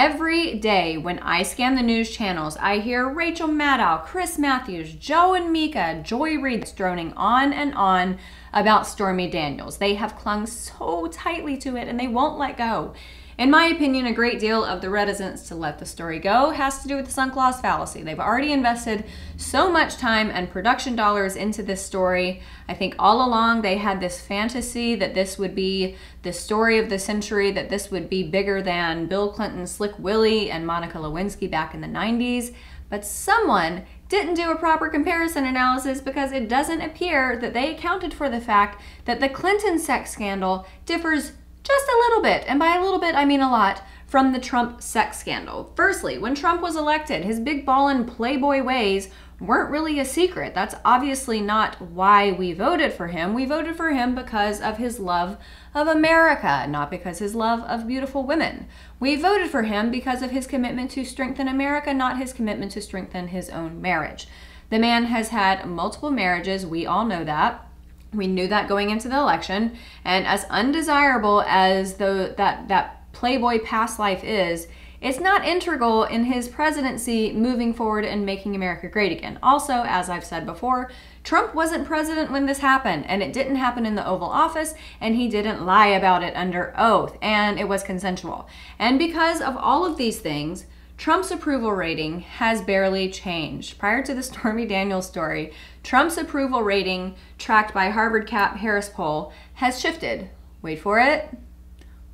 Every day when I scan the news channels, I hear Rachel Maddow, Chris Matthews, Joe and Mika, Joy Reid droning on and on about Stormy Daniels. They have clung so tightly to it and they won't let go. In my opinion, a great deal of the reticence to let the story go has to do with the sunk loss fallacy. They've already invested so much time and production dollars into this story. I think all along they had this fantasy that this would be the story of the century, that this would be bigger than Bill Clinton's Slick Willie and Monica Lewinsky back in the 90s. But someone didn't do a proper comparison analysis because it doesn't appear that they accounted for the fact that the Clinton sex scandal differs just a little bit, and by a little bit I mean a lot, from the Trump sex scandal. Firstly, when Trump was elected, his big ballin' playboy ways weren't really a secret. That's obviously not why we voted for him. We voted for him because of his love of America, not because his love of beautiful women. We voted for him because of his commitment to strengthen America, not his commitment to strengthen his own marriage. The man has had multiple marriages, we all know that. We knew that going into the election, and as undesirable as that playboy past life is, it's not integral in his presidency moving forward and making America great again. Also, as I've said before, Trump wasn't president when this happened, and it didn't happen in the Oval Office, and he didn't lie about it under oath, and it was consensual. And because of all of these things, Trump's approval rating has barely changed. Prior to the Stormy Daniels story, Trump's approval rating, tracked by Harvard Cap Harris poll, has shifted. Wait for it.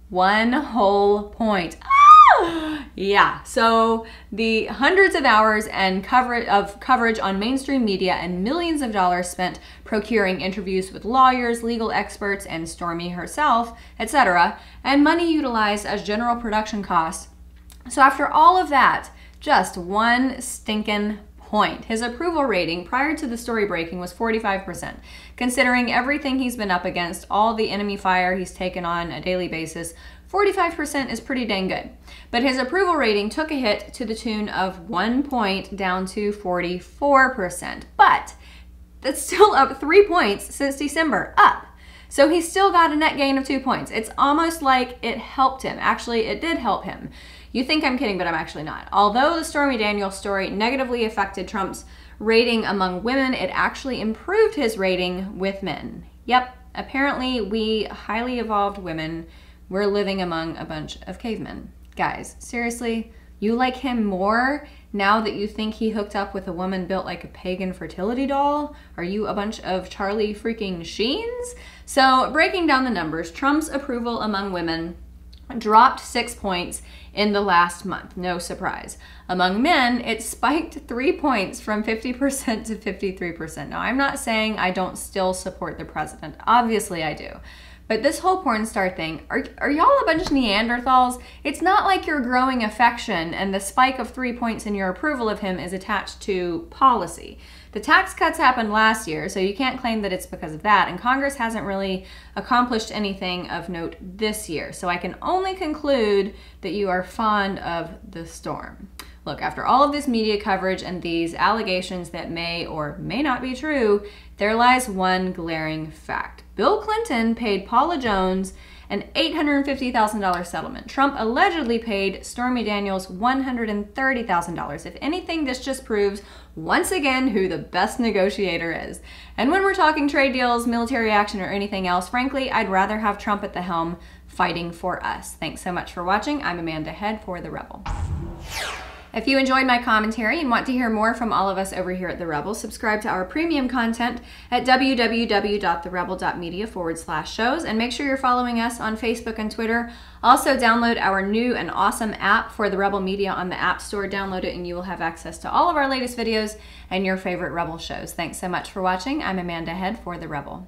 1 whole point. Ah! Yeah, so the hundreds of hours and coverage on mainstream media and millions of dollars spent procuring interviews with lawyers, legal experts, and Stormy herself, etc., and money utilized as general production costs. So after all of that, just 1 stinking point. His approval rating prior to the story breaking was 45%. Considering everything he's been up against, all the enemy fire he's taken on a daily basis, 45% is pretty dang good. But his approval rating took a hit to the tune of 1 point, down to 44%. But that's still up 3 points since December, up. So he still got a net gain of 2 points. It's almost like it helped him. Actually, it did help him. You think I'm kidding, but I'm actually not. Although the Stormy Daniels story negatively affected Trump's rating among women, it actually improved his rating with men. Yep, apparently we highly evolved women, we're living among a bunch of cavemen. Guys, seriously, you like him more now that you think he hooked up with a woman built like a pagan fertility doll? Are you a bunch of Charlie freaking Sheens? So breaking down the numbers, Trump's approval among women dropped 6 points in the last month, no surprise. Among men, it spiked 3 points from 50% to 53%. Now, I'm not saying I don't still support the president. Obviously I do. But this whole porn star thing, are y'all a bunch of Neanderthals? It's not like you're growing affection and the spike of 3 points in your approval of him is attached to policy. The tax cuts happened last year, so you can't claim that it's because of that, and Congress hasn't really accomplished anything of note this year. So I can only conclude that you are fond of the storm. Look, after all of this media coverage and these allegations that may or may not be true, there lies one glaring fact. Bill Clinton paid Paula Jones an $850,000 settlement. Trump allegedly paid Stormy Daniels $130,000. If anything, this just proves once again who the best negotiator is. And when we're talking trade deals, military action, or anything else, frankly, I'd rather have Trump at the helm fighting for us. Thanks so much for watching. I'm Amanda Head for The Rebel. If you enjoyed my commentary and want to hear more from all of us over here at The Rebel, subscribe to our premium content at www.therebel.media/shows, and make sure you're following us on Facebook and Twitter. Also, download our new and awesome app for The Rebel Media on the App Store. Download it and you will have access to all of our latest videos and your favorite Rebel shows. Thanks so much for watching. I'm Amanda Head for The Rebel.